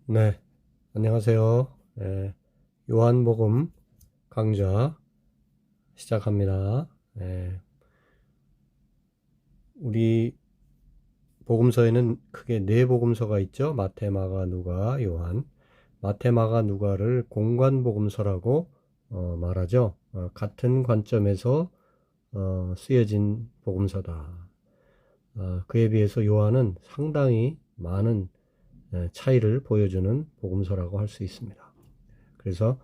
네, 안녕하세요. 요한복음 강좌 시작합니다. 우리 복음서에는 크게 네 복음서가 있죠. 마태, 마가, 누가, 요한. 마태, 마가, 누가를 공관 복음서라고 말하죠. 같은 관점에서 쓰여진 복음서다. 그에 비해서 요한은 상당히 많은 차이를 보여주는 복음서라고 할 수 있습니다. 그래서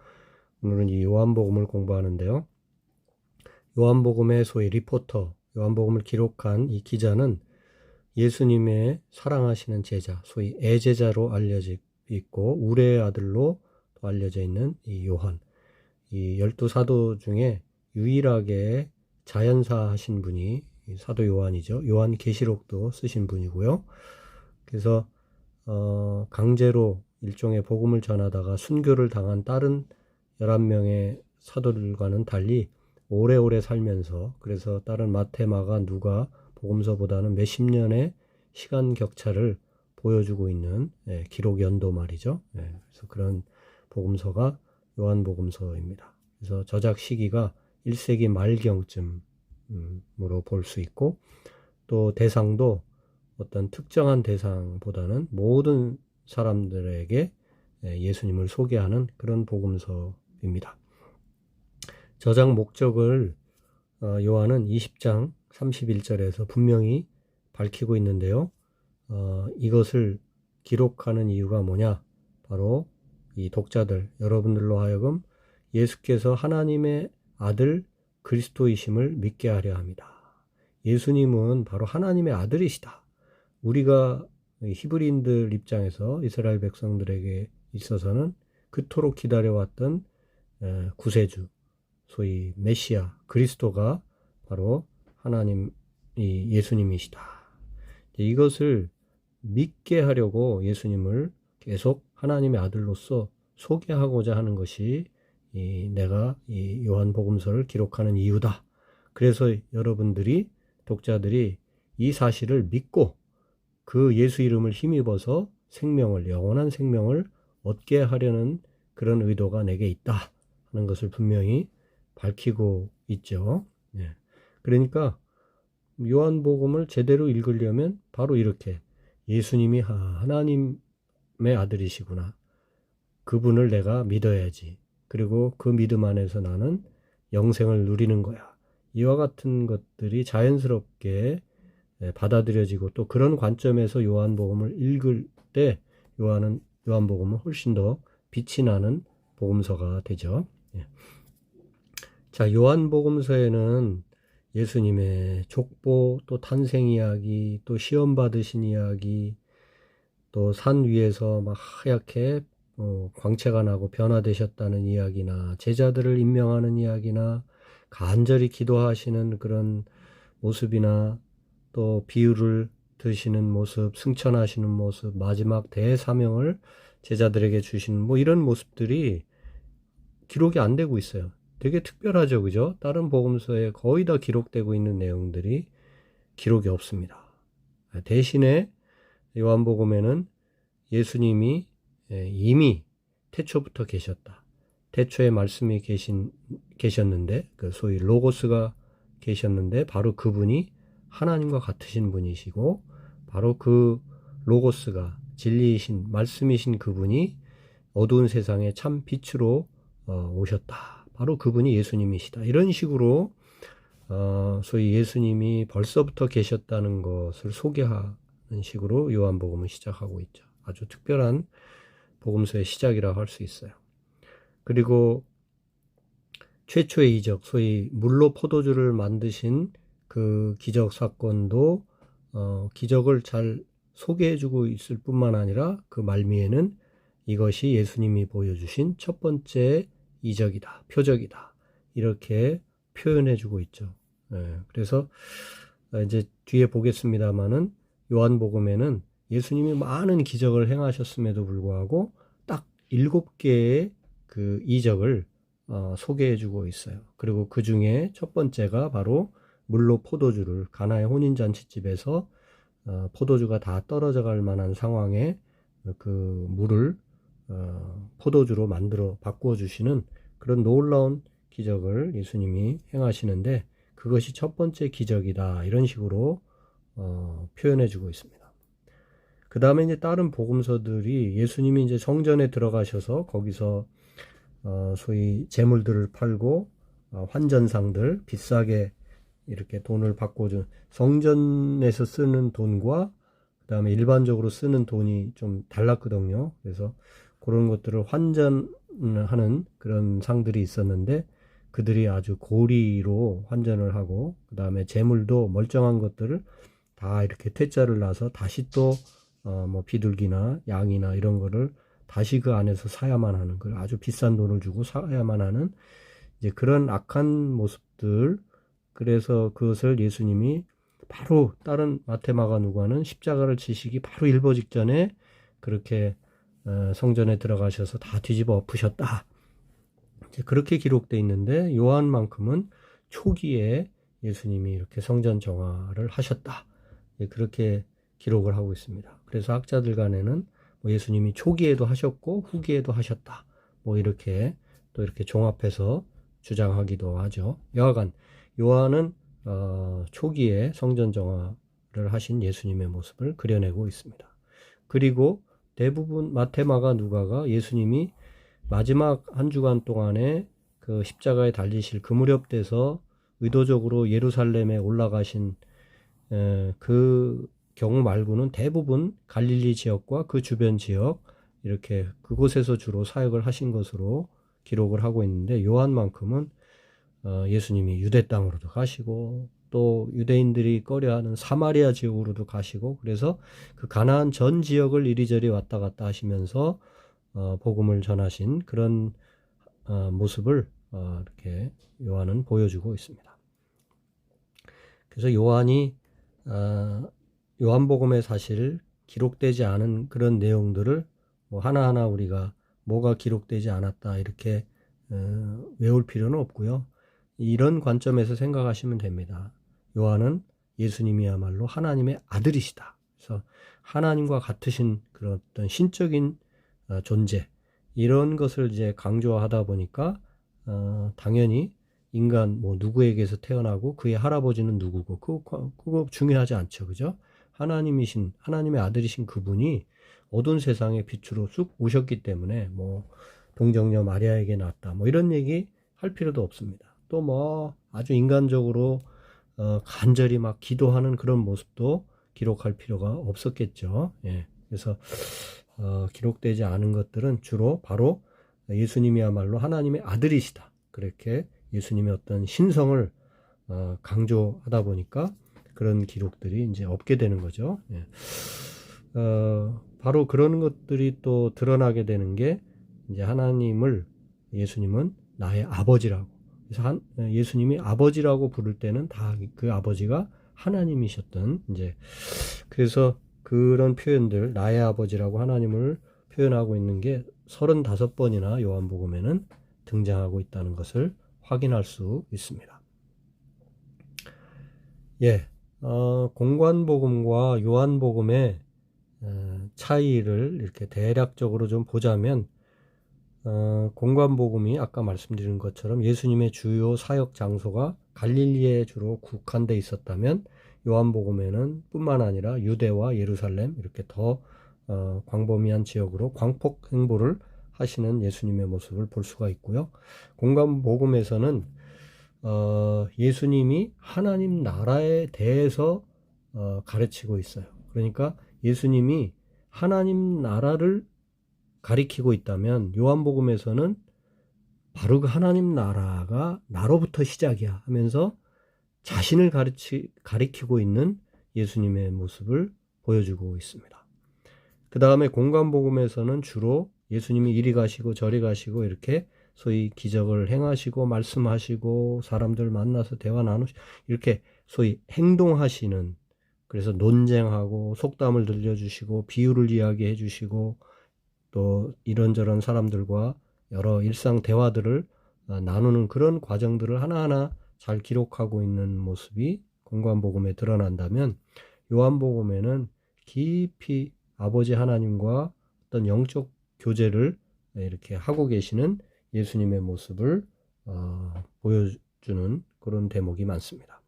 오늘은 이 요한복음을 공부하는데요. 요한복음의 소위 리포터, 요한복음을 기록한 이 기자는 예수님의 사랑하시는 제자, 소위 애제자로 알려져 있고 우레의 아들로 알려져 있는 이 요한, 이 12사도 중에 유일하게 자연사 하신 분이 사도 요한이죠. 요한계시록도 쓰신 분이고요. 그래서 강제로 일종의 복음을 전하다가 순교를 당한 다른 11명의 사도들과는 달리 오래오래 살면서, 그래서 다른 마태, 마가, 누가 복음서보다는 몇십 년의 시간 격차를 보여주고 있는 기록 연도 말이죠. 그래서 그런 복음서가 요한복음서입니다. 그래서 저작 시기가 1세기 말경쯤으로 볼 수 있고, 또 대상도 어떤 특정한 대상보다는 모든 사람들에게 예수님을 소개하는 그런 복음서입니다. 저작 목적을 요한은 20장 31절에서 분명히 밝히고 있는데요. 이것을 기록하는 이유가 뭐냐? 바로 이 독자들, 여러분들로 하여금 예수께서 하나님의 아들 그리스도이심을 믿게 하려 합니다. 예수님은 바로 하나님의 아들이시다. 우리가 히브리인들 입장에서 이스라엘 백성들에게 있어서는 그토록 기다려왔던 구세주, 소위 메시아, 그리스도가 바로 하나님, 예수님이시다. 이것을 믿게 하려고 예수님을 계속 하나님의 아들로서 소개하고자 하는 것이 내가 이 요한복음서를 기록하는 이유다. 그래서 여러분들이, 독자들이 이 사실을 믿고 그 예수 이름을 힘입어서 생명을, 영원한 생명을 얻게 하려는 그런 의도가 내게 있다 하는 것을 분명히 밝히고 있죠. 그러니까 요한복음을 제대로 읽으려면 바로 이렇게, 예수님이 하나님의 아들이시구나, 그분을 내가 믿어야지, 그리고 그 믿음 안에서 나는 영생을 누리는 거야, 이와 같은 것들이 자연스럽게 받아들여지고, 또 그런 관점에서 요한복음을 읽을 때 요한복음은 훨씬 더 빛이 나는 복음서가 되죠. 자, 요한복음서에는 예수님의 족보, 또 탄생 이야기, 또 시험 받으신 이야기, 또 산 위에서 막 하얗게 광채가 나고 변화되셨다는 이야기나, 제자들을 임명하는 이야기나, 간절히 기도하시는 그런 모습이나, 또 비유를 드시는 모습, 승천하시는 모습, 마지막 대사명을 제자들에게 주시는 이런 모습들이 기록이 안 되고 있어요. 되게 특별하죠, 그죠? 다른 복음서에 거의 다 기록되고 있는 내용들이 기록이 없습니다. 대신에 요한복음에는 예수님이 이미 태초부터 계셨다. 태초에 말씀이 계셨는데, 그 소위 로고스가 계셨는데, 바로 그분이 하나님과 같으신 분이시고, 바로 그 로고스가 진리이신 말씀이신 그분이 어두운 세상에 참 빛으로 오셨다. 바로 그분이 예수님이시다. 이런 식으로 소위 예수님이 벌써부터 계셨다는 것을 소개하는 식으로 요한복음은 시작하고 있죠. 아주 특별한 복음서의 시작이라고 할 수 있어요. 그리고 최초의 이적, 소위 물로 포도주를 만드신 그 기적 사건도 기적을 잘 소개해주고 있을 뿐만 아니라 그 말미에는 이것이 예수님이 보여주신 첫 번째 이적이다, 표적이다, 이렇게 표현해주고 있죠. 그래서 이제 뒤에 보겠습니다만은 요한복음에는 예수님이 많은 기적을 행하셨음에도 불구하고 딱 7개의 그 이적을 소개해주고 있어요. 그리고 그 중에 첫 번째가 바로 물로 포도주를, 가나의 혼인잔치집에서 포도주가 다 떨어져 갈 만한 상황에 그 물을 포도주로 만들어 바꾸어 주시는 그런 놀라운 기적을 예수님이 행하시는데, 그것이 첫 번째 기적이다, 이런 식으로 표현해 주고 있습니다. 그 다음에 이제 다른 복음서들이 예수님이 이제 성전에 들어가셔서 거기서 소위 재물들을 팔고 환전상들 비싸게 이렇게 돈을 바꿔준, 성전에서 쓰는 돈과 그 다음에 일반적으로 쓰는 돈이 좀 달랐거든요. 그래서 그런 것들을 환전하는 그런 상들이 있었는데, 그들이 아주 고리로 환전을 하고, 그 다음에 재물도 멀쩡한 것들을 다 이렇게 퇴짜를 놔서 다시 또 뭐 비둘기나 양이나 이런 거를 다시 그 안에서 사야만 하는, 걸 아주 비싼 돈을 주고 사야만 하는 이제 그런 악한 모습들. 그래서 그것을 예수님이 바로 다른 마태, 마가, 누가는 십자가를 지시기 바로 일보 직전에 그렇게 성전에 들어가셔서 다 뒤집어 엎으셨다, 이제 그렇게 기록되어 있는데, 요한만큼은 초기에 예수님이 이렇게 성전 정화를 하셨다, 그렇게 기록을 하고 있습니다. 그래서 학자들 간에는 뭐 예수님이 초기에도 하셨고 후기에도 하셨다, 뭐 이렇게 또 이렇게 종합해서 주장하기도 하죠. 여하간 요한은 초기에 성전 정화를 하신 예수님의 모습을 그려내고 있습니다. 그리고 대부분 마태, 마가, 누가가 예수님이 마지막 한 주간 동안에 그 십자가에 달리실 그 무렵 돼서 의도적으로 예루살렘에 올라가신 그 경우 말고는 대부분 갈릴리 지역과 그 주변 지역, 이렇게 그곳에서 주로 사역을 하신 것으로 기록을 하고 있는데, 요한만큼은 예수님이 유대 땅으로도 가시고 또 유대인들이 꺼려하는 사마리아 지역으로도 가시고, 그래서 그 가나안 전 지역을 이리저리 왔다 갔다 하시면서 복음을 전하신 그런 모습을 이렇게 요한은 보여주고 있습니다. 그래서 요한이 요한복음에 사실 기록되지 않은 그런 내용들을 뭐 하나하나 우리가 뭐가 기록되지 않았다 이렇게 외울 필요는 없고요. 이런 관점에서 생각하시면 됩니다. 요한은 예수님이야말로 하나님의 아들이시다. 그래서 하나님과 같으신 그런 어떤 신적인 존재, 이런 것을 이제 강조하다 보니까 당연히 인간 뭐 누구에게서 태어나고 그의 할아버지는 누구고 그거 중요하지 않죠, 그죠? 하나님의 아들이신 그분이 어두운 세상의 빛으로 쑥 오셨기 때문에 뭐 동정녀 마리아에게 낳았다, 뭐 이런 얘기 할 필요도 없습니다. 또 뭐 아주 인간적으로 간절히 막 기도하는 그런 모습도 기록할 필요가 없었겠죠. 예. 그래서 기록되지 않은 것들은 주로 바로 예수님이야말로 하나님의 아들이시다, 그렇게 예수님의 어떤 신성을 강조하다 보니까 그런 기록들이 이제 없게 되는 거죠. 예. 바로 그런 것들이 또 드러나게 되는 게, 이제 예수님은 나의 아버지라고. 그래서 예수님이 아버지라고 부를 때는 다 그 아버지가 하나님이셨던, 이제 그래서 그런 표현들, 나의 아버지라고 하나님을 표현하고 있는 게 35번이나 요한복음에는 등장하고 있다는 것을 확인할 수 있습니다. 예, 공관복음과 요한복음의 차이를 이렇게 대략적으로 좀 보자면, 공관복음이 아까 말씀드린 것처럼 예수님의 주요 사역 장소가 갈릴리에 주로 국한돼 있었다면, 요한복음에는 뿐만 아니라 유대와 예루살렘, 이렇게 더 광범위한 지역으로 광폭 행보를 하시는 예수님의 모습을 볼 수가 있고요. 공관복음에서는 예수님이 하나님 나라에 대해서 가르치고 있어요. 그러니까 예수님이 하나님 나라를 가리키고 있다면, 요한복음에서는 바로 그 하나님 나라가 나로부터 시작이야 하면서 자신을 가리키고 있는 예수님의 모습을 보여주고 있습니다. 그 다음에 공관복음에서는 주로 예수님이 이리 가시고 저리 가시고 이렇게 소위 기적을 행하시고 말씀하시고 사람들 만나서 대화 나누시고 이렇게 소위 행동하시는, 그래서 논쟁하고 속담을 들려주시고 비유를 이야기해 주시고 또 이런저런 사람들과 여러 일상 대화들을 나누는 그런 과정들을 하나하나 잘 기록하고 있는 모습이 공관복음에 드러난다면, 요한복음에는 깊이 아버지 하나님과 어떤 영적 교제를 이렇게 하고 계시는 예수님의 모습을 보여주는 그런 대목이 많습니다.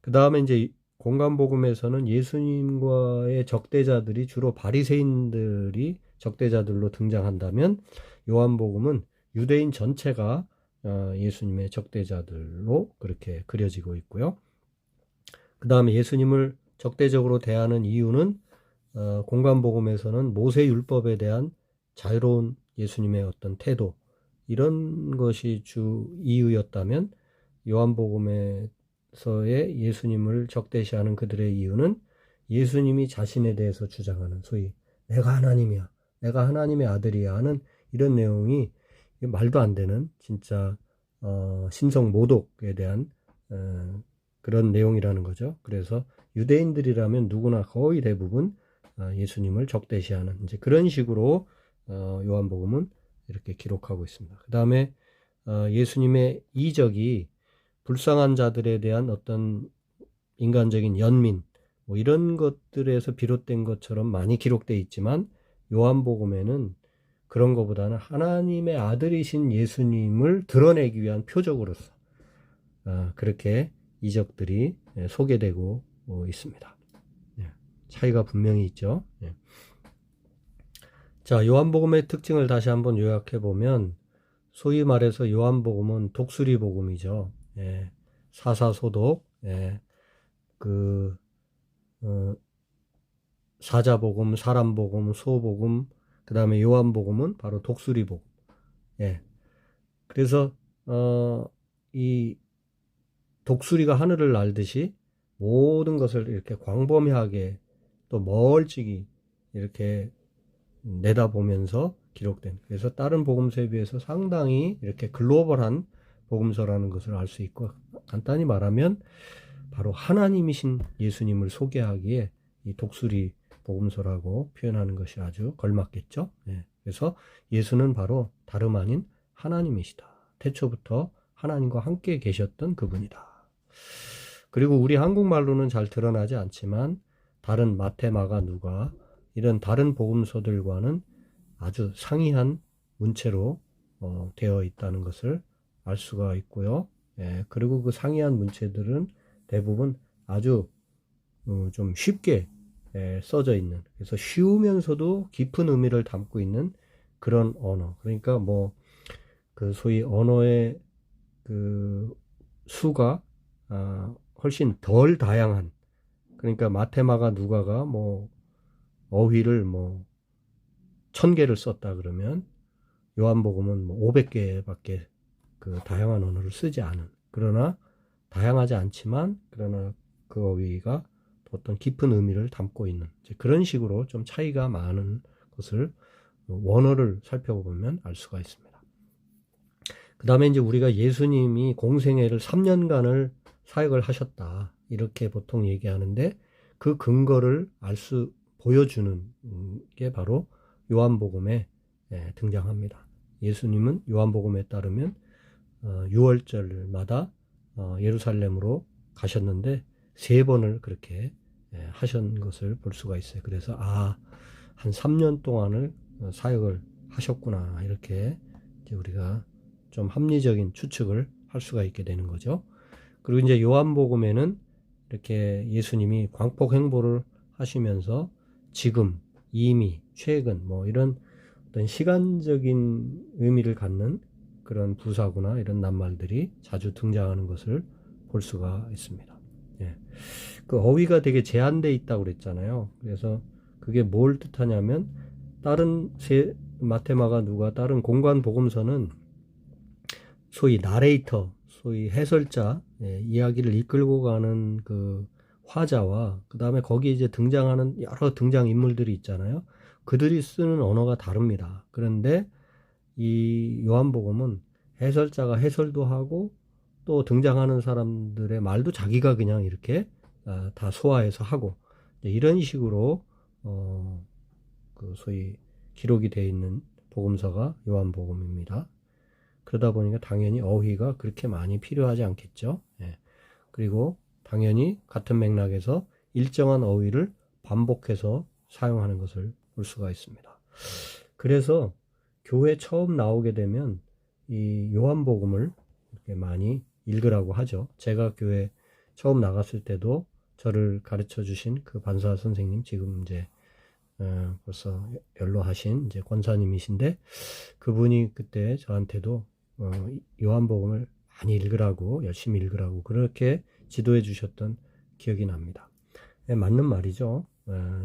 그 다음에 이제 공간복음에서는 예수님과의 적대자들이 주로 바리새인들이 적대자들로 등장한다면, 요한복음은 유대인 전체가 예수님의 적대자들로 그렇게 그려지고 있고요. 그 다음에 예수님을 적대적으로 대하는 이유는 공간복음에서는 모세 율법에 대한 자유로운 예수님의 어떤 태도, 이런 것이 주 이유였다면, 요한복음에서의 예수님을 적대시하는 그들의 이유는 예수님이 자신에 대해서 주장하는 소위 내가 하나님이야, 내가 하나님의 아들이야 하는 이런 내용이 말도 안 되는 진짜 신성 모독에 대한 그런 내용이라는 거죠. 그래서 유대인들이라면 누구나 거의 대부분 예수님을 적대시하는 이제 그런 식으로 요한복음은 이렇게 기록하고 있습니다. 그 다음에 예수님의 이적이 불쌍한 자들에 대한 어떤 인간적인 연민, 뭐 이런 것들에서 비롯된 것처럼 많이 기록되어 있지만, 요한복음에는 그런 것보다는 하나님의 아들이신 예수님을 드러내기 위한 표적으로서 그렇게 이적들이 소개되고 있습니다. 차이가 분명히 있죠. 자, 요한복음의 특징을 다시 한번 요약해 보면, 소위 말해서 요한복음은 독수리 복음이죠. 사사소독, 사자복음, 사람복음, 소복음, 그 다음에 요한복음은 바로 독수리 복음. 그래서 이 독수리가 하늘을 날듯이 모든 것을 이렇게 광범위하게 또 멀찍이 이렇게 내다보면서 기록된, 그래서 다른 복음서에 비해서 상당히 이렇게 글로벌한 복음서라는 것을 알 수 있고, 간단히 말하면 바로 하나님이신 예수님을 소개하기에 이 독수리 복음서라고 표현하는 것이 아주 걸맞겠죠. 그래서 예수는 바로 다름 아닌 하나님이시다. 태초부터 하나님과 함께 계셨던 그분이다. 그리고 우리 한국말로는 잘 드러나지 않지만 다른 마태, 마가, 누가 이런 다른 복음서들과는 아주 상이한 문체로 되어 있다는 것을 알 수가 있고요. 그리고 그 상이한 문체들은 대부분 아주 좀 쉽게 써져 있는, 그래서 쉬우면서도 깊은 의미를 담고 있는 그런 언어. 그러니까 뭐 그 소위 언어의 그 수가 훨씬 덜 다양한, 그러니까 마태, 마가, 누가가 뭐 어휘를 뭐 1000개를 썼다 그러면 요한복음은 뭐 500개밖에 그 다양한 언어를 쓰지 않은, 그러나 다양하지 않지만 그러나 그 어휘가 어떤 깊은 의미를 담고 있는 그런 식으로 좀 차이가 많은 것을 원어를 살펴보면 알 수가 있습니다. 그 다음에 이제 우리가 예수님이 공생애를 3년간을 사역을 하셨다 이렇게 보통 얘기하는데, 그 근거를 보여주는 게 바로 요한복음에 등장합니다. 예수님은 요한복음에 따르면 6월절마다 예루살렘으로 가셨는데 3번을 그렇게 하신 것을 볼 수가 있어요. 그래서 한 3년 동안을 사역을 하셨구나, 이렇게 이제 우리가 좀 합리적인 추측을 할 수가 있게 되는 거죠. 그리고 이제 요한복음에는 이렇게 예수님이 광폭 행보를 하시면서 지금, 이미, 최근 뭐 이런 어떤 시간적인 의미를 갖는 그런 부사구나 이런 낱말들이 자주 등장하는 것을 볼 수가 있습니다. 그 어휘가 되게 제한되어 있다고 그랬잖아요. 그래서 그게 뭘 뜻하냐면, 다른 마태, 마가, 누가 다른 공간 복음서는 소위 나레이터, 소위 해설자, 이야기를 이끌고 가는 그 화자와 그 다음에 거기에 이제 등장하는 여러 등장 인물들이 있잖아요. 그들이 쓰는 언어가 다릅니다. 그런데 이 요한복음은 해설자가 해설도 하고 또 등장하는 사람들의 말도 자기가 그냥 이렇게 다 소화해서 하고, 이런 식으로 그 소위 기록이 되어 있는 복음서가 요한복음입니다. 그러다 보니까 당연히 어휘가 그렇게 많이 필요하지 않겠죠. 그리고 당연히 같은 맥락에서 일정한 어휘를 반복해서 사용하는 것을 볼 수가 있습니다. 그래서 교회 처음 나오게 되면 이 요한복음을 이렇게 많이 읽으라고 하죠. 제가 교회 처음 나갔을 때도 저를 가르쳐 주신 그 반사 선생님, 지금 이제 벌써 연로하신 이제 권사님이신데, 그분이 그때 저한테도 요한복음을 많이 읽으라고, 열심히 읽으라고 그렇게 지도해 주셨던 기억이 납니다. 맞는 말이죠.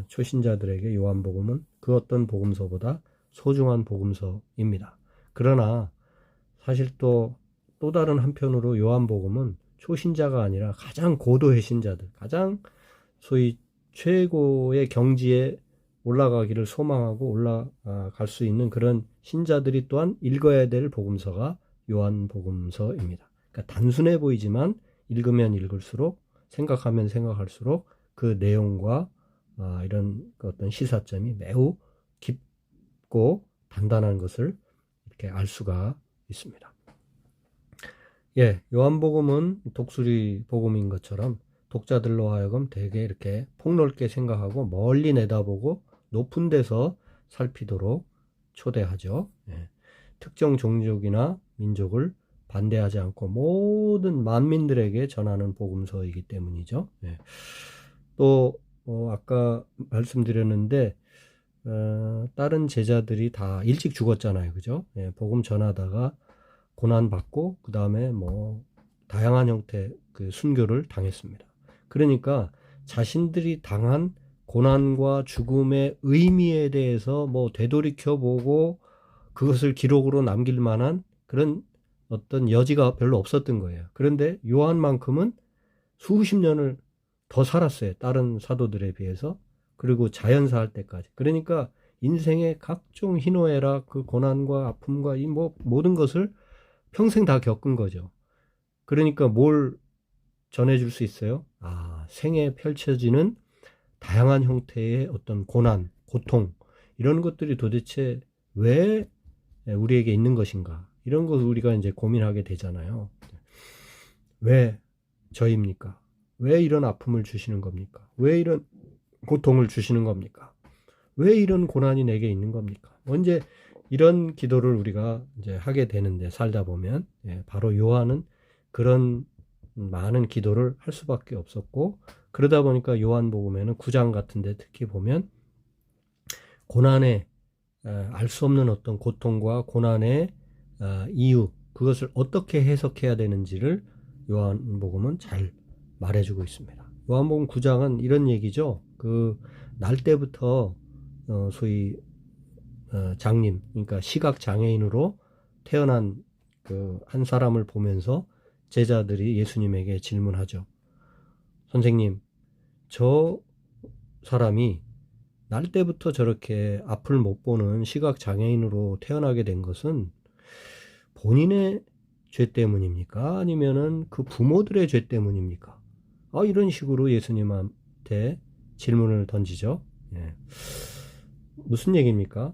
초신자들에게 요한복음은 그 어떤 복음서보다 소중한 복음서입니다. 그러나 사실 또 다른 한편으로 요한복음은 초신자가 아니라 가장 고도의 신자들, 가장 소위 최고의 경지에 올라가기를 소망하고 올라갈 수 있는 그런 신자들이 또한 읽어야 될 복음서가 요한복음서입니다. 그러니까 단순해 보이지만 읽으면 읽을수록, 생각하면 생각할수록 그 내용과 이런 어떤 시사점이 매우 깊고 단단한 것을 이렇게 알 수가 있습니다. 예, 요한복음은 독수리 복음인 것처럼 독자들로 하여금 되게 이렇게 폭넓게 생각하고 멀리 내다보고 높은 데서 살피도록 초대하죠. 예, 특정 종족이나 민족을 반대하지 않고 모든 만민들에게 전하는 복음서이기 때문이죠. 예. 또 아까 말씀드렸는데 다른 제자들이 다 일찍 죽었잖아요, 그죠? 예, 복음 전하다가 고난받고 그 다음에 뭐 다양한 형태 그 순교를 당했습니다. 그러니까 자신들이 당한 고난과 죽음의 의미에 대해서 뭐 되돌이켜보고 그것을 기록으로 남길 만한 그런 어떤 여지가 별로 없었던 거예요. 그런데 요한만큼은 수십 년을 더 살았어요. 다른 사도들에 비해서. 그리고 자연사 할 때까지. 그러니까 인생의 각종 희노애락, 그 고난과 아픔과 이 뭐 모든 것을 평생 다 겪은 거죠. 그러니까 뭘 전해줄 수 있어요? 생에 펼쳐지는 다양한 형태의 어떤 고난, 고통, 이런 것들이 도대체 왜 우리에게 있는 것인가? 이런 것을 우리가 이제 고민하게 되잖아요. 왜 저입니까? 왜 이런 아픔을 주시는 겁니까? 왜 이런 고통을 주시는 겁니까? 왜 이런 고난이 내게 있는 겁니까? 언제 이런 기도를 우리가 이제 하게 되는데, 살다 보면 바로 요한은 그런 많은 기도를 할 수밖에 없었고, 그러다 보니까 요한복음에는 9장 같은데 특히 보면 고난의 알 수 없는 어떤 고통과 고난의 이유, 그것을 어떻게 해석해야 되는지를 요한복음은 잘 말해주고 있습니다. 요한복음 9장은 이런 얘기죠. 그 날 때부터 소위 장님, 그러니까 시각 장애인으로 태어난 그 한 사람을 보면서 제자들이 예수님에게 질문하죠. 선생님, 저 사람이 날 때부터 저렇게 앞을 못 보는 시각 장애인으로 태어나게 된 것은 본인의 죄 때문입니까? 아니면은 그 부모들의 죄 때문입니까? 이런 식으로 예수님한테 질문을 던지죠. 예. 무슨 얘기입니까?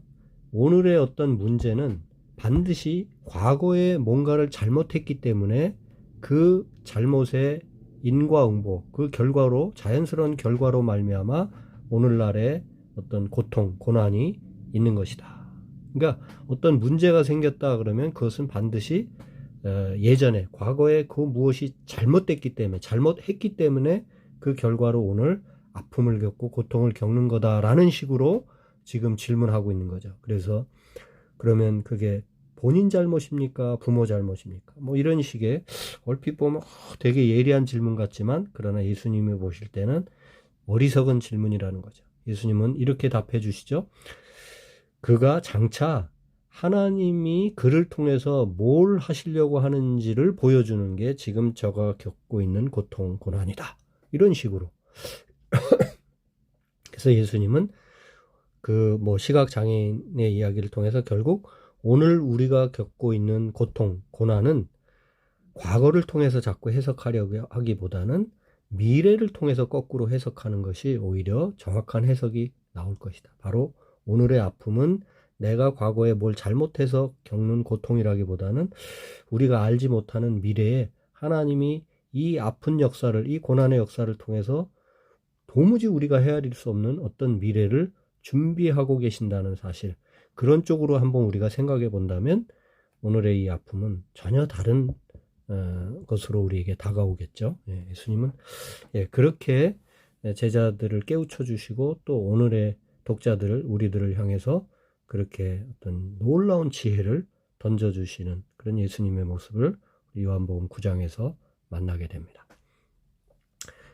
오늘의 어떤 문제는 반드시 과거에 뭔가를 잘못했기 때문에 그 잘못의 인과응보, 그 결과로, 자연스러운 결과로 말미암아 오늘날의 어떤 고통, 고난이 있는 것이다. 그러니까 어떤 문제가 생겼다 그러면 그것은 반드시 예전에, 과거에 그 무엇이 잘못됐기 때문에, 잘못했기 때문에 그 결과로 오늘 아픔을 겪고 고통을 겪는 거다라는 식으로 지금 질문하고 있는 거죠. 그래서 그러면 그게 본인 잘못입니까? 부모 잘못입니까? 뭐 이런 식의 얼핏 보면 되게 예리한 질문 같지만, 그러나 예수님이 보실 때는 어리석은 질문이라는 거죠. 예수님은 이렇게 답해 주시죠. 그가 장차 하나님이 그를 통해서 뭘 하시려고 하는지를 보여주는 게 지금 저가 겪고 있는 고통, 고난이다. 이런 식으로. 그래서 예수님은 그 뭐 시각장애인의 이야기를 통해서 결국 오늘 우리가 겪고 있는 고통, 고난은 과거를 통해서 자꾸 해석하려고 하기보다는 미래를 통해서 거꾸로 해석하는 것이 오히려 정확한 해석이 나올 것이다. 바로 오늘의 아픔은 내가 과거에 뭘 잘못해서 겪는 고통이라기보다는 우리가 알지 못하는 미래에 하나님이 이 아픈 역사를, 이 고난의 역사를 통해서 도무지 우리가 헤아릴 수 없는 어떤 미래를 준비하고 계신다는 사실, 그런 쪽으로 한번 우리가 생각해 본다면 오늘의 이 아픔은 전혀 다른 것으로 우리에게 다가오겠죠. 예, 예수님은 그렇게 제자들을 깨우쳐 주시고 또 오늘의 독자들을, 우리들을 향해서 그렇게 어떤 놀라운 지혜를 던져주시는 그런 예수님의 모습을 요한복음 9장에서 만나게 됩니다.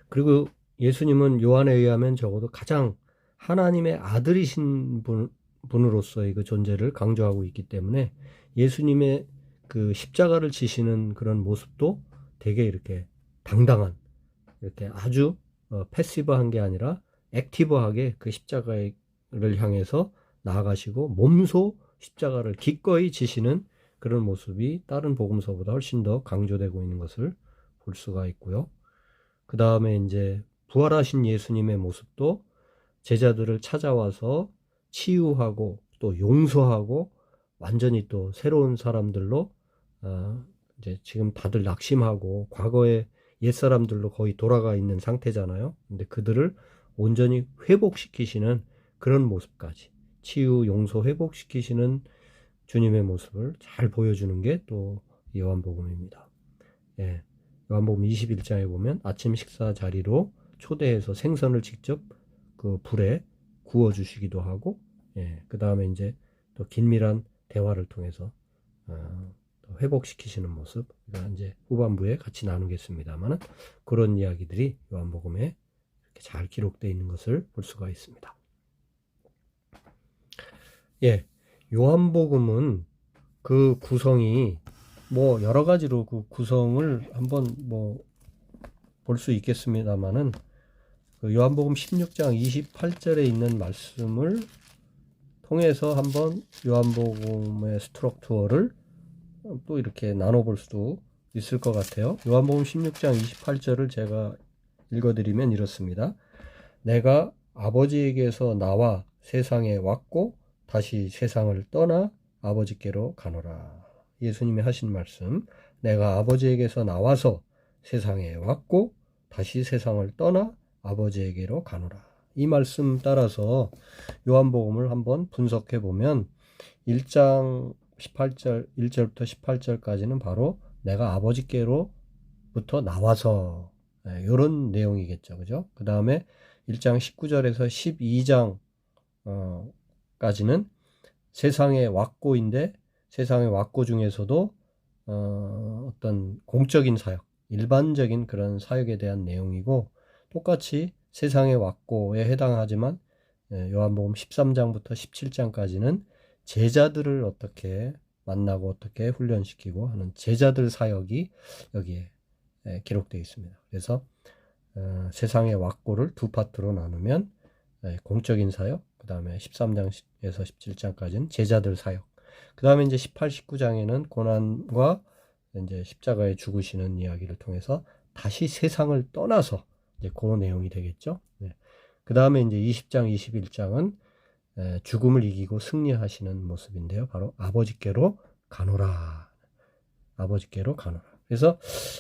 그리고 예수님은 요한에 의하면 적어도 가장 하나님의 아들이신 분으로서의 그 존재를 강조하고 있기 때문에 예수님의 그 십자가를 지시는 그런 모습도 되게 이렇게 당당한, 이렇게 아주 패시브한 게 아니라 액티브하게 그 십자가를 향해서 나아가시고 몸소 십자가를 기꺼이 지시는 그런 모습이 다른 복음서보다 훨씬 더 강조되고 있는 것을 볼 수가 있고요. 그 다음에 이제 부활하신 예수님의 모습도 제자들을 찾아와서 치유하고 또 용서하고 완전히 또 새로운 사람들로 이제 지금 다들 낙심하고 과거의 옛사람들로 거의 돌아가 있는 상태잖아요. 근데 그들을 온전히 회복시키시는 그런 모습까지, 치유, 용서, 회복시키시는 주님의 모습을 잘 보여주는 게 또 요한복음입니다. 예, 요한복음 21장에 보면 아침 식사 자리로 초대해서 생선을 직접 그 불에 구워주시기도 하고, 그 다음에 이제 또 긴밀한 대화를 통해서 회복시키시는 모습, 그러니까 이제 후반부에 같이 나누겠습니다만은 그런 이야기들이 요한복음에 이렇게 잘 기록되어 있는 것을 볼 수가 있습니다. 요한복음은 그 구성이 뭐 여러 가지로 그 구성을 한번 뭐 볼 수 있겠습니다만은 그 요한복음 16장 28절에 있는 말씀을 통해서 한번 요한복음의 스트럭처를 또 이렇게 나눠볼 수도 있을 것 같아요. 요한복음 16장 28절을 제가 읽어드리면 이렇습니다. 내가 아버지에게서 나와 세상에 왔고 다시 세상을 떠나 아버지께로 가노라. 예수님이 하신 말씀, 내가 아버지에게서 나와서 세상에 왔고 다시 세상을 떠나 아버지에게로 가노라. 이 말씀 따라서 요한복음을 한번 분석해 보면 1장 18절, 1절부터 18절까지는 바로 내가 아버지께로부터 나와서 이런 내용이겠죠. 그죠? 그 다음에 1장 19절에서 12장까지는 세상에 왔고인데 세상에 왔고 중에서도 어떤 공적인 사역, 일반적인 그런 사역에 대한 내용이고 똑같이 세상에 왔고에 해당하지만 요한복음 13장부터 17장까지는 제자들을 어떻게 만나고 어떻게 훈련시키고 하는 제자들 사역이 여기에 기록되어 있습니다. 그래서 세상에 왔고를 두 파트로 나누면 공적인 사역, 그 다음에 13장에서 17장까지는 제자들 사역, 그 다음에 이제 18, 19장에는 고난과 이제 십자가에 죽으시는 이야기를 통해서 다시 세상을 떠나서 이제 그 내용이 되겠죠. 그 다음에 이제 20장, 21장은 죽음을 이기고 승리하시는 모습인데요. 바로 아버지께로 가노라. 아버지께로 가노라. 그래서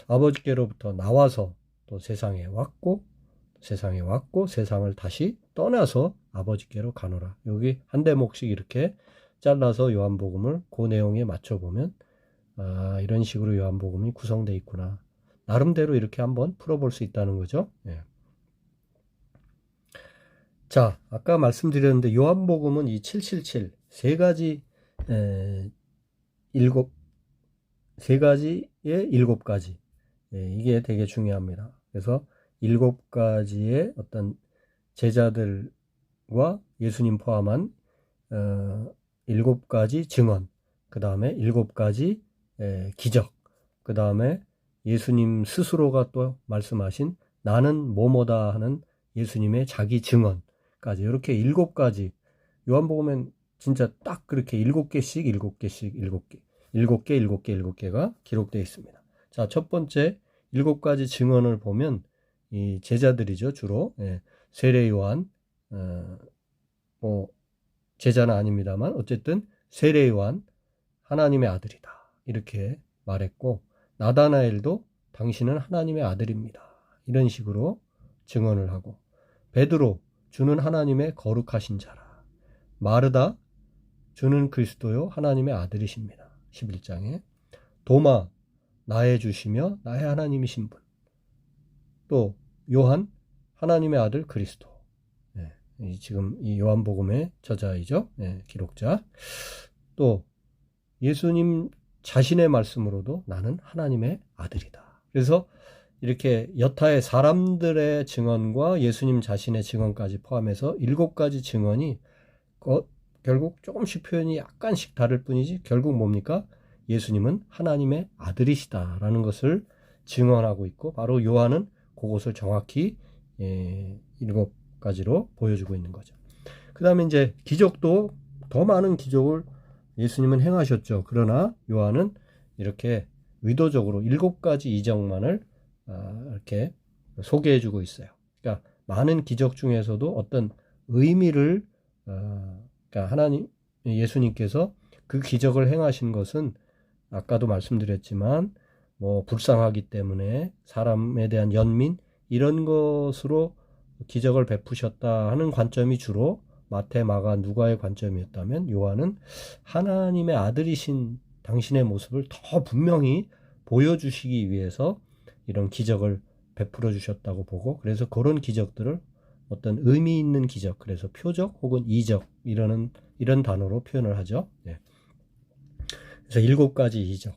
아버지께로부터 나와서 또 세상에 왔고 세상을 다시 떠나서 아버지께로 가노라. 여기 한 대목씩 이렇게 잘라서 요한복음을 그 내용에 맞춰보면 이런 식으로 요한복음이 구성되어 있구나. 나름대로 이렇게 한번 풀어볼 수 있다는 거죠. 자, 아까 말씀드렸는데 요한복음은 이 777 세 가지의 일곱 가지 이게 되게 중요합니다. 그래서 7가지의 어떤 제자들과 예수님 포함한 7가지 증언, 그 다음에 7가지 기적, 그 다음에 예수님 스스로가 또 말씀하신 나는 뭐뭐다 하는 예수님의 자기 증언까지 이렇게 7가지, 요한복음엔 진짜 딱 그렇게 7개가 기록되어 있습니다. 자, 첫 번째 7가지 증언을 보면 이 제자들이죠. 주로 세례 요한, 뭐 제자는 아닙니다만 어쨌든 세례 요한 하나님의 아들이다 이렇게 말했고, 나다나엘도 당신은 하나님의 아들입니다 이런 식으로 증언을 하고, 베드로 주는 하나님의 거룩하신 자라 마르다, 주는 그리스도요 하나님의 아들이십니다. 11장에 도마, 나의 주시며 나의 하나님이신 분. 또 요한, 하나님의 아들 그리스도. 지금 이 요한복음의 저자이죠. 기록자. 또 예수님 자신의 말씀으로도 나는 하나님의 아들이다. 그래서 이렇게 여타의 사람들의 증언과 예수님 자신의 증언까지 포함해서 7가지 증언이 결국 조금씩 표현이 약간씩 다를 뿐이지 결국 뭡니까? 예수님은 하나님의 아들이시다라는 것을 증언하고 있고 바로 요한은 그것을 정확히 7가지로 보여주고 있는 거죠. 그 다음에 이제 기적도 더 많은 기적을 예수님은 행하셨죠. 그러나 요한은 이렇게 의도적으로 7가지 이적만을 이렇게 소개해주고 있어요. 그러니까 많은 기적 중에서도 어떤 의미를 그러니까 예수님께서 그 기적을 행하신 것은 아까도 말씀드렸지만 뭐 불쌍하기 때문에 사람에 대한 연민 이런 것으로 기적을 베푸셨다 하는 관점이 주로 마태, 마가, 누가의 관점이었다면 요한은 하나님의 아들이신 당신의 모습을 더 분명히 보여주시기 위해서 이런 기적을 베풀어 주셨다고 보고 그래서 그런 기적들을 어떤 의미 있는 기적, 그래서 표적 혹은 이적 이런 단어로 표현을 하죠. 그래서 7가지 이적.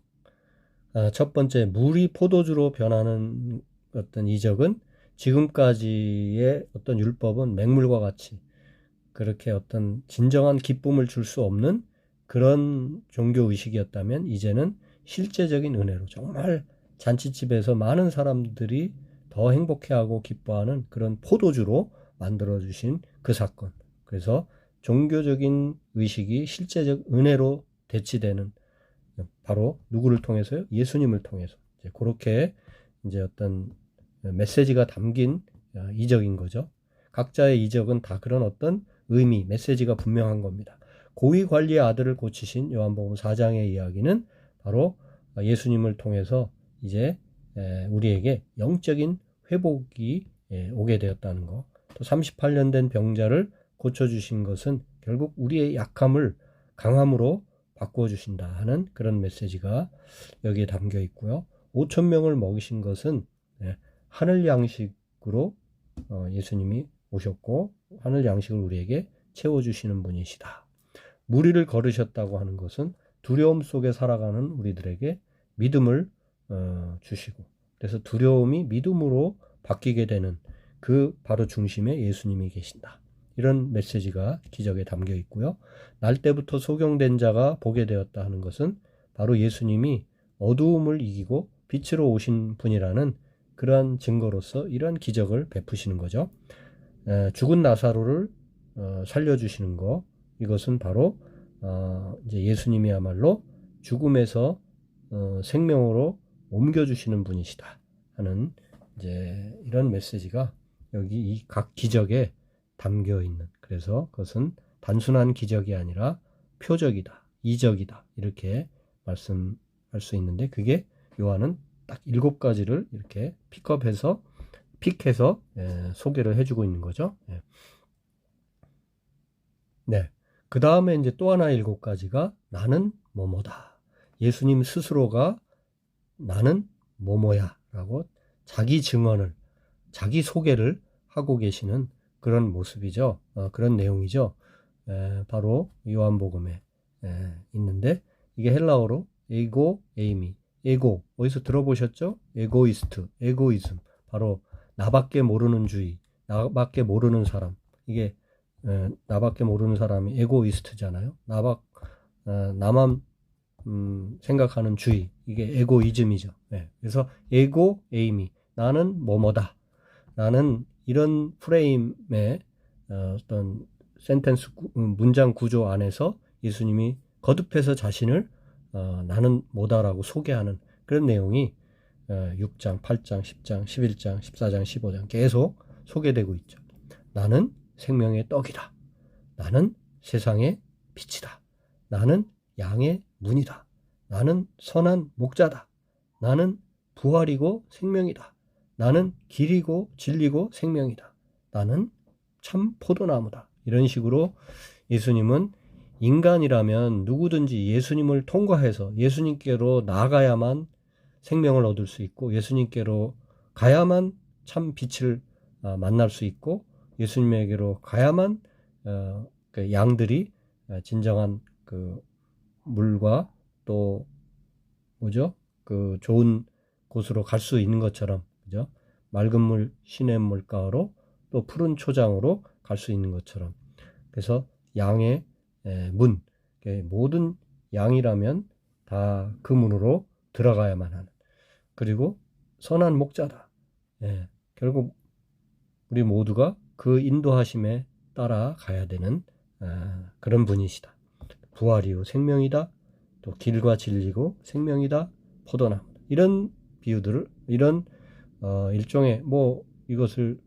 첫 번째, 물이 포도주로 변하는 어떤 이적은 지금까지의 어떤 율법은 맹물과 같이 그렇게 어떤 진정한 기쁨을 줄 수 없는 그런 종교 의식이었다면 이제는 실제적인 은혜로 정말 잔치집에서 많은 사람들이 더 행복해하고 기뻐하는 그런 포도주로 만들어주신 그 사건. 그래서 종교적인 의식이 실제적 은혜로 대치되는 바로 누구를 통해서요? 예수님을 통해서. 이제 그렇게 이제 어떤 메시지가 담긴 이적인 거죠. 각자의 이적은 다 그런 어떤 의미, 메시지가 분명한 겁니다. 고위 관리의 아들을 고치신 요한복음 4장의 이야기는 바로 예수님을 통해서 이제 우리에게 영적인 회복이 오게 되었다는 거. 또 38년 된 병자를 고쳐주신 것은 결국 우리의 약함을 강함으로 바꾸어주신다 하는 그런 메시지가 여기에 담겨 있고요. 5,000명을 먹이신 것은 하늘 양식으로 예수님이 오셨고 하늘 양식을 우리에게 채워주시는 분이시다. 무리를 걸으셨다고 하는 것은 두려움 속에 살아가는 우리들에게 믿음을 주시고 그래서 두려움이 믿음으로 바뀌게 되는 그 바로 중심에 예수님이 계신다. 이런 메시지가 기적에 담겨 있고요. 날 때부터 소경된 자가 보게 되었다 하는 것은 바로 예수님이 어두움을 이기고 빛으로 오신 분이라는 그러한 증거로서 이러한 기적을 베푸시는 거죠. 죽은 나사로를 살려주시는 거, 이것은 바로 이제 예수님이야말로 죽음에서 생명으로 옮겨주시는 분이시다 하는 이제 이런 메시지가 여기 이 각 기적에 담겨 있는, 그래서 그것은 단순한 기적이 아니라 표적이다, 이적이다 이렇게 말씀할 수 있는데 그게 요한은 딱 7가지를 이렇게 픽해서 소개를 해주고 있는 거죠. 네. 그 다음에 이제 또 하나 7가지가 나는 뭐뭐다. 예수님 스스로가 나는 뭐뭐야 라고 자기 증언을, 자기 소개를 하고 계시는 그런 모습이죠. 그런 내용이죠. 바로 요한복음에 있는데 이게 헬라어로 에고 에이미, 에고 어디서 들어보셨죠? 에고이스트, 에고이즘, 바로 나밖에 모르는 주의, 나밖에 모르는 사람. 이게 나밖에 모르는 사람이 에고이스트잖아요. 나만 생각하는 주의, 이게 에고이즘이죠. 그래서 에고 에이미, 나는 뭐뭐다. 나는 이런 프레임의 어떤 센텐스 문장 구조 안에서 예수님이 거듭해서 자신을 나는 뭐다라고 소개하는 그런 내용이 6장, 8장, 10장, 11장, 14장, 15장 계속 소개되고 있죠. 나는 생명의 떡이다. 나는 세상의 빛이다. 나는 양의 문이다. 나는 선한 목자다. 나는 부활이고 생명이다. 나는 길이고 진리고 생명이다. 나는 참 포도나무다. 이런 식으로 예수님은 인간이라면 누구든지 예수님을 통과해서 예수님께로 나아가야만 생명을 얻을 수 있고 예수님께로 가야만 참 빛을 만날 수 있고 예수님에게로 가야만 그 양들이 진정한 그 물과 또 뭐죠? 그 좋은 곳으로 갈 수 있는 것처럼, 그죠? 맑은 물, 시냇물 가로 또 푸른 초장으로 갈 수 있는 것처럼. 그래서 양의 문, 모든 양이라면 다 그 문으로 들어가야만 하는. 그리고 선한 목자다. 결국 우리 모두가 그 인도하심에 따라 가야 되는 그런 분이시다. 부활이요 생명이다. 또 길과 진리고 생명이다. 포도나무. 이런 비유들을 이런 일종의 뭐 이것을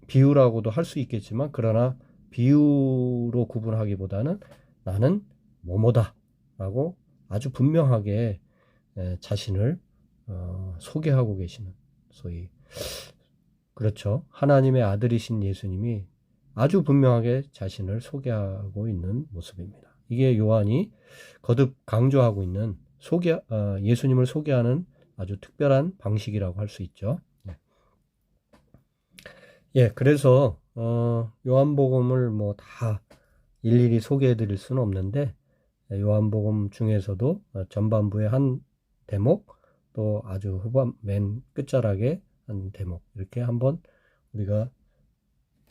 비유라고도 할 수 있겠지만 그러나 비유로 구분하기보다는 나는 뭐뭐다 라고 아주 분명하게 자신을 소개하고 계시는 소위 그렇죠. 하나님의 아들이신 예수님이 아주 분명하게 자신을 소개하고 있는 모습입니다. 이게 요한이 거듭 강조하고 있는 예수님을 소개하는 아주 특별한 방식이라고 할 수 있죠. 그래서 요한복음을 뭐 다 일일이 소개해 드릴 수는 없는데 요한복음 중에서도 전반부의 한 대목 또 아주 맨 끝자락에 한 대목 이렇게 한번 우리가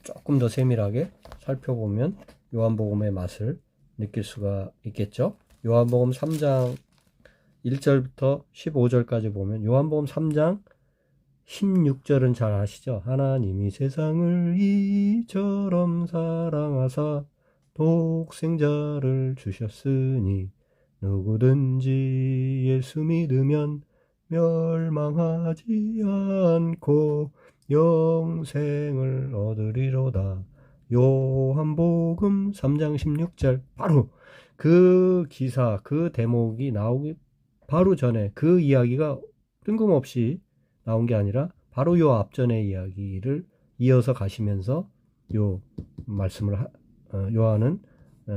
조금 더 세밀하게 살펴보면 요한복음의 맛을 느낄 수가 있겠죠. 요한복음 3장 1절부터 15절까지 보면 요한복음 3장 16절은 잘 아시죠? 하나님이 세상을 이처럼 사랑하사 독생자를 주셨으니 누구든지 예수 믿으면 멸망하지 않고 영생을 얻으리로다. 요한복음 3장 16절 바로 그 기사 그 대목이 나오기 바로 전에 그 이야기가 뜬금없이 나온 게 아니라 바로 요 앞전의 이야기를 이어서 가시면서 요 말씀을 요한은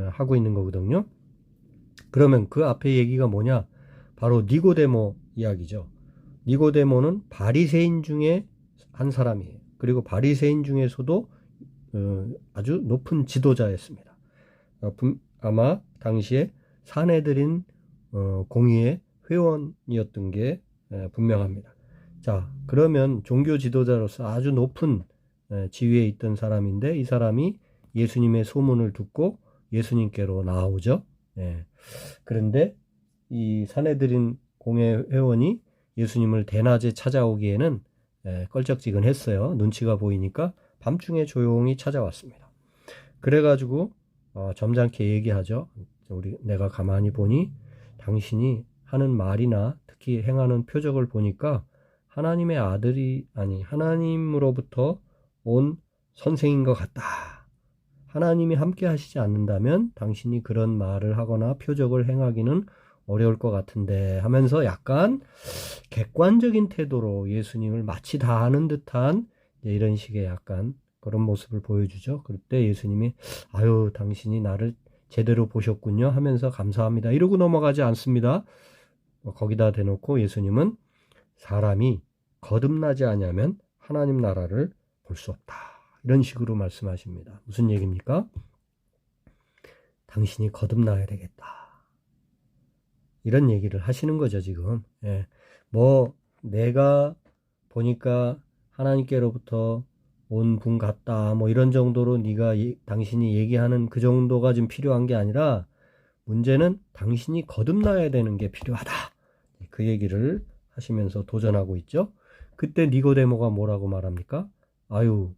하고 있는 거거든요. 그러면 그 앞에 얘기가 뭐냐? 바로 니고데모 이야기죠. 니고데모는 바리새인 중에 한 사람이에요. 그리고 바리새인 중에서도 아주 높은 지도자였습니다. 아마 당시에 사내들인 공의회 회원이었던 게 분명합니다. 자, 그러면 종교 지도자로서 아주 높은 지위에 있던 사람인데 이 사람이 예수님의 소문을 듣고 예수님께로 나오죠. 그런데 이 사내들인 공회 회원이 예수님을 대낮에 찾아오기에는 껄쩍지근했어요. 눈치가 보이니까 밤중에 조용히 찾아왔습니다. 그래가지고 점잖게 얘기하죠. 내가 가만히 보니 당신이 하는 말이나 특히 행하는 표적을 보니까 하나님의 아들이 아니 하나님으로부터 온 선생인 것 같다. 하나님이 함께 하시지 않는다면 당신이 그런 말을 하거나 표적을 행하기는 어려울 것 같은데 하면서 약간 객관적인 태도로 예수님을 마치 다 아는 듯한 이런 식의 약간 그런 모습을 보여주죠. 그때 예수님이 아유 당신이 나를 제대로 보셨군요 하면서 감사합니다 이러고 넘어가지 않습니다. 거기다 대놓고 예수님은 사람이 거듭나지 않으면 하나님 나라를 볼 수 없다. 이런 식으로 말씀하십니다. 무슨 얘기입니까? 당신이 거듭나야 되겠다. 이런 얘기를 하시는 거죠, 지금. 뭐 내가 보니까 하나님께로부터 온 분 같다. 뭐 이런 정도로 당신이 얘기하는 그 정도가 좀 필요한 게 아니라 문제는 당신이 거듭나야 되는 게 필요하다. 그 얘기를 하시면서 도전하고 있죠. 그때 니고데모가 뭐라고 말합니까? 아유,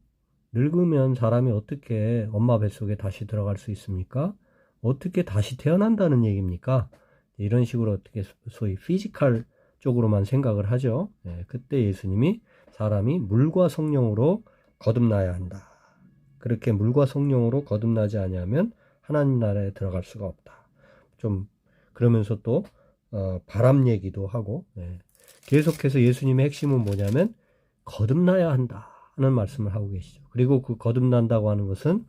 늙으면 사람이 어떻게 엄마 뱃속에 다시 들어갈 수 있습니까? 어떻게 다시 태어난다는 얘기입니까? 이런 식으로 어떻게 소위 피지컬 쪽으로만 생각을 하죠. 그때 예수님이 사람이 물과 성령으로 거듭나야 한다. 그렇게 물과 성령으로 거듭나지 아니하면 하나님 나라에 들어갈 수가 없다. 좀 그러면서 또 바람 얘기도 하고 계속해서 예수님의 핵심은 뭐냐면 거듭나야 한다는 말씀을 하고 계시죠. 그리고 그 거듭난다고 하는 것은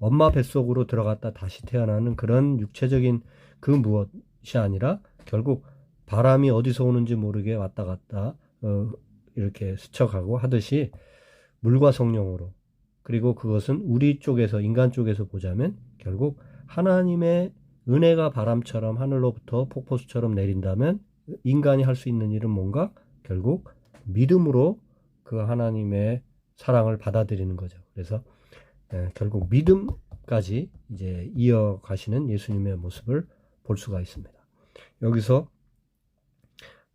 엄마 뱃속으로 들어갔다 다시 태어나는 그런 육체적인 그 무엇이 아니라 결국 바람이 어디서 오는지 모르게 왔다 갔다 이렇게 스쳐가고 하듯이 물과 성령으로, 그리고 그것은 우리 쪽에서, 인간 쪽에서 보자면 결국 하나님의 은혜가 바람처럼 하늘로부터 폭포수처럼 내린다면 인간이 할 수 있는 일은 뭔가? 결국 믿음으로 그 하나님의 사랑을 받아들이는 거죠. 그래서 결국 믿음까지 이제 이어가시는 예수님의 모습을 볼 수가 있습니다. 여기서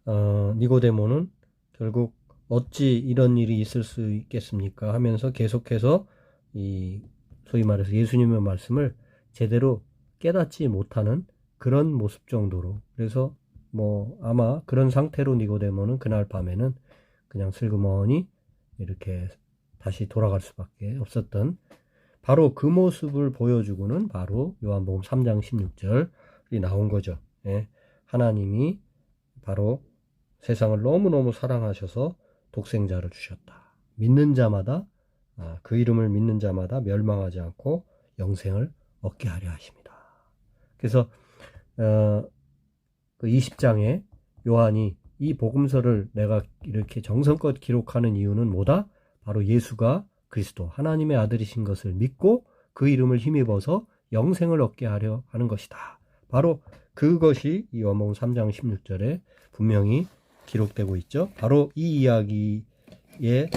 니고데모는 결국 어찌 이런 일이 있을 수 있겠습니까 하면서 계속해서 이 소위 말해서 예수님의 말씀을 제대로 깨닫지 못하는 그런 모습 정도로, 그래서 뭐 아마 그런 상태로 니고데모는 그날 밤에는 그냥 슬그머니 이렇게 다시 돌아갈 수밖에 없었던, 바로 그 모습을 보여주고는 바로 요한복음 3장 16절이 나온 거죠. 예. 하나님이 바로 세상을 너무너무 사랑하셔서 독생자를 주셨다. 믿는 자마다, 그 이름을 믿는 자마다 멸망하지 않고 영생을 얻게 하려 하십니다. 그래서 그 20장에 요한이 이 복음서를 내가 이렇게 정성껏 기록하는 이유는 뭐다? 바로 예수가 그리스도 하나님의 아들이신 것을 믿고 그 이름을 힘입어서 영생을 얻게 하려 하는 것이다. 바로 그것이 이 요한복음 3장 16절에 분명히 기록되고 있죠. 바로 이 이야기에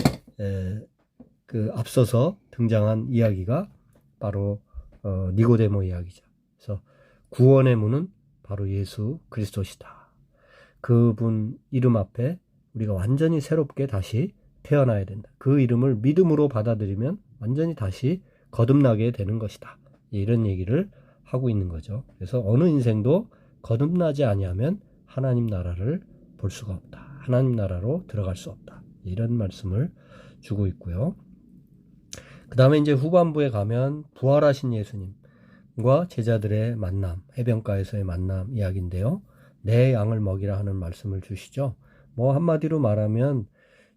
그 앞서서 등장한 이야기가 바로 니고데모 이야기죠. 그래서 구원의 문은 바로 예수 그리스도시다. 그분 이름 앞에 우리가 완전히 새롭게 다시 태어나야 된다. 그 이름을 믿음으로 받아들이면 완전히 다시 거듭나게 되는 것이다. 이런 얘기를 하고 있는 거죠. 그래서 어느 인생도 거듭나지 아니하면 하나님 나라를 볼 수가 없다. 하나님 나라로 들어갈 수 없다. 이런 말씀을 주고 있고요. 그 다음에 이제 후반부에 가면 부활하신 예수님과 제자들의 만남, 해변가에서의 만남 이야기인데요. 내 양을 먹이라 하는 말씀을 주시죠. 뭐 한마디로 말하면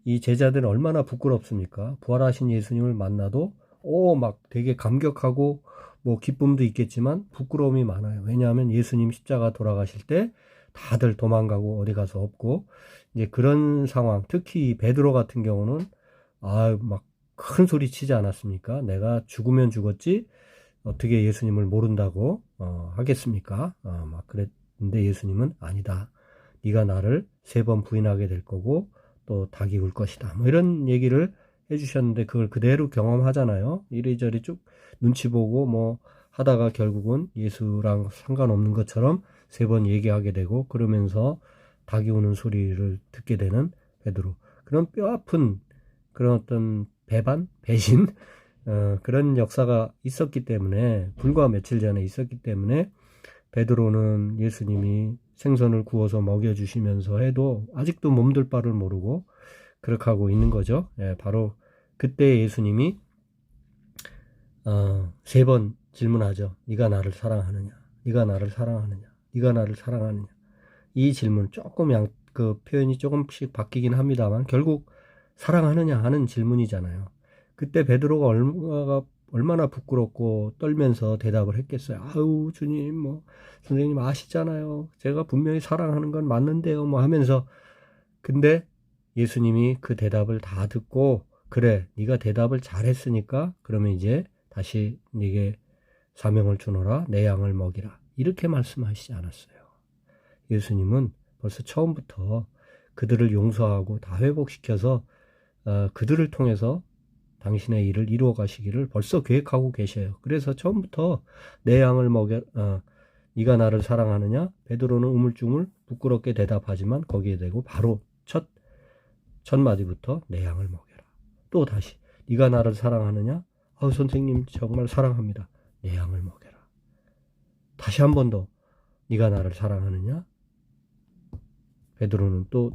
이 제자들은 얼마나 부끄럽습니까? 부활하신 예수님을 만나도 막 되게 감격하고 뭐 기쁨도 있겠지만 부끄러움이 많아요. 왜냐하면 예수님 십자가 돌아가실 때 다들 도망가고 어디 가서 없고, 이제 그런 상황, 특히 베드로 같은 경우는 막 큰 소리 치지 않았습니까? 내가 죽으면 죽었지 어떻게 예수님을 모른다고 하겠습니까? 막 그랬는데 예수님은 아니다. 네가 나를 3번 부인하게 될 거고 또 닭이 울 것이다. 뭐 이런 얘기를 해주셨는데 그걸 그대로 경험하잖아요. 이리저리 쭉 눈치 보고 뭐 하다가 결국은 예수랑 상관없는 것처럼 3번 얘기하게 되고, 그러면서 닭이 우는 소리를 듣게 되는 베드로. 그런 뼈아픈 그런 어떤 배신 그런 역사가 있었기 때문에, 불과 며칠 전에 있었기 때문에 베드로는 예수님이 생선을 구워서 먹여주시면서 해도 아직도 몸둘 바를 모르고 그렇게 하고 있는 거죠. 바로 그때 예수님이 3번 질문하죠. 네가 나를 사랑하느냐? 네가 나를 사랑하느냐? 네가 나를 사랑하느냐? 이 질문 조금 그 표현이 조금씩 바뀌긴 합니다만 결국 사랑하느냐 하는 질문이잖아요. 그때 베드로가 얼마나 부끄럽고 떨면서 대답을 했겠어요. 아유 주님, 뭐 선생님 아시잖아요. 제가 분명히 사랑하는 건 맞는데요. 뭐 하면서, 근데 예수님이 그 대답을 다 듣고, 그래 네가 대답을 잘했으니까 그러면 이제 다시 네게 사명을 주노라, 내 양을 먹이라, 이렇게 말씀하시지 않았어요. 예수님은 벌써 처음부터 그들을 용서하고 다 회복시켜서 그들을 통해서 당신의 일을 이루어 가시기를 벌써 계획하고 계셔요. 그래서 처음부터 내 양을 네가 나를 사랑하느냐? 베드로는 우물쭈물 부끄럽게 대답하지만 거기에 대고 바로 첫 마디부터 내 양을 먹여라. 또 다시 네가 나를 사랑하느냐? 선생님 정말 사랑합니다. 내 양을 먹여라. 다시 한 번 더 네가 나를 사랑하느냐? 베드로는 또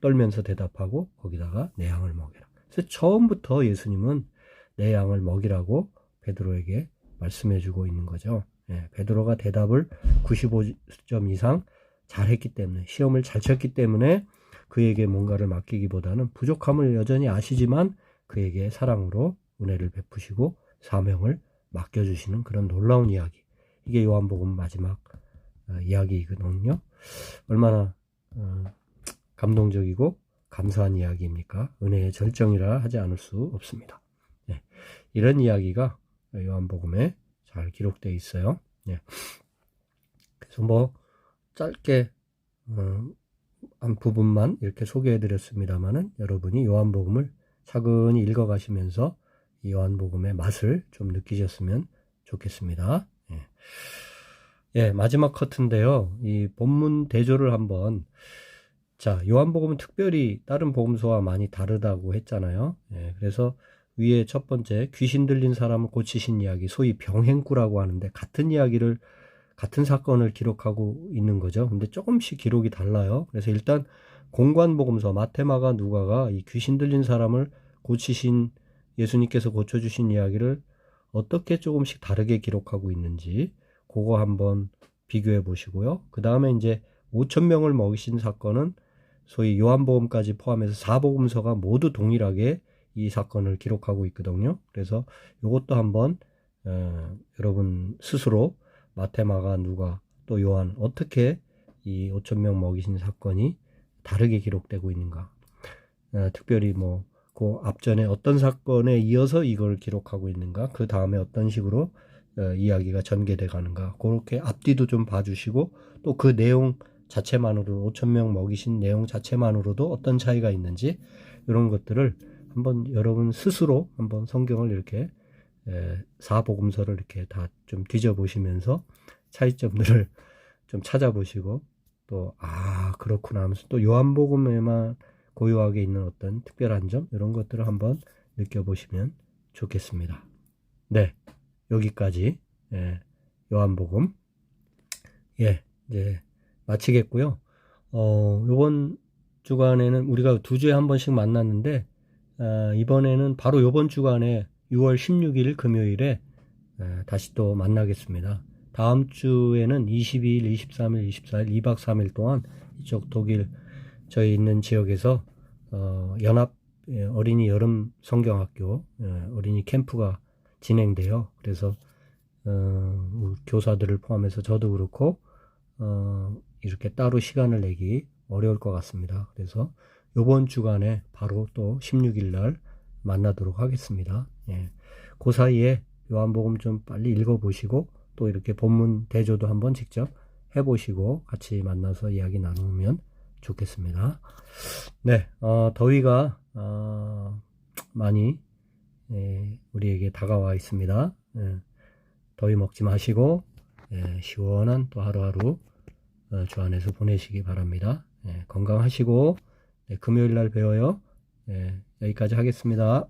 떨면서 대답하고 거기다가 내 양을 먹여라. 그래서 처음부터 예수님은 내 양을 먹이라고 베드로에게 말씀해주고 있는 거죠. 베드로가 대답을 95점 이상 잘했기 때문에, 시험을 잘 쳤기 때문에 그에게 뭔가를 맡기기보다는 부족함을 여전히 아시지만 그에게 사랑으로 은혜를 베푸시고 사명을 맡겨주시는 그런 놀라운 이야기. 이게 요한복음 마지막 이야기거든요. 얼마나 감동적이고 감사한 이야기입니까? 은혜의 절정이라 하지 않을 수 없습니다. 네, 이런 이야기가 요한복음에 잘 기록되어 있어요. 네. 그래서 뭐 짧게 한 부분만 이렇게 소개해 드렸습니다만은 여러분이 요한복음을 차근히 읽어 가시면서 이 요한복음의 맛을 좀 느끼셨으면 좋겠습니다. 예. 예, 마지막 커트인데요. 이 본문 대조를 한번, 자, 요한복음은 특별히 다른 복음서와 많이 다르다고 했잖아요. 예, 그래서 위에 첫 번째 귀신 들린 사람을 고치신 이야기, 소위 병행구라고 하는데 같은 사건을 기록하고 있는 거죠. 근데 조금씩 기록이 달라요. 그래서 일단 공관복음서 마태, 마가, 누가가 이 귀신 들린 사람을 고치신 예수님께서 고쳐주신 이야기를 어떻게 조금씩 다르게 기록하고 있는지 그거 한번 비교해 보시고요. 그 다음에 이제 5,000명을 먹이신 사건은 소위 요한복음까지 포함해서 4복음서가 모두 동일하게 이 사건을 기록하고 있거든요. 그래서 이것도 한번 여러분 스스로 마태, 마가, 누가 또 요한 어떻게 이 5,000명 먹이신 사건이 다르게 기록되고 있는가. 특별히 뭐 그 앞전에 어떤 사건에 이어서 이걸 기록하고 있는가, 그 다음에 어떤 식으로 이야기가 전개돼 가는가, 그렇게 앞뒤도 좀 봐주시고 또 그 내용 자체만으로 5,000명 먹이신 내용 자체만으로도 어떤 차이가 있는지 이런 것들을 한번 여러분 스스로 한번 성경을 이렇게 사복음서를 이렇게 다 좀 뒤져보시면서 차이점들을 좀 찾아보시고 또 그렇구나 하면서 또 요한복음에만 고유하게 있는 어떤 특별한 점 이런 것들을 한번 느껴보시면 좋겠습니다. 네, 여기까지 요한복음 이제 마치겠고요. 이번 주간에는 우리가 2주에 한 번씩 만났는데 이번에는 바로 이번 주간에 6월 16일 금요일에 다시 또 만나겠습니다. 다음 주에는 22일, 23일, 24일 2박 3일 동안 이쪽 독일 저희 있는 지역에서 연합 어린이 여름 성경학교 어린이 캠프가 진행돼요. 그래서 교사들을 포함해서 저도 그렇고 이렇게 따로 시간을 내기 어려울 것 같습니다. 그래서 이번 주간에 바로 또 16일 날 만나도록 하겠습니다. 예. 그 사이에 요한복음 좀 빨리 읽어보시고 또 이렇게 본문 대조도 한번 직접 해보시고 같이 만나서 이야기 나누면 좋겠습니다. 네, 더위가 많이 우리에게 다가와 있습니다. 더위 먹지 마시고 시원한 또 하루하루 주 안에서 보내시기 바랍니다. 건강하시고 금요일 날 뵈어요. 여기까지 하겠습니다.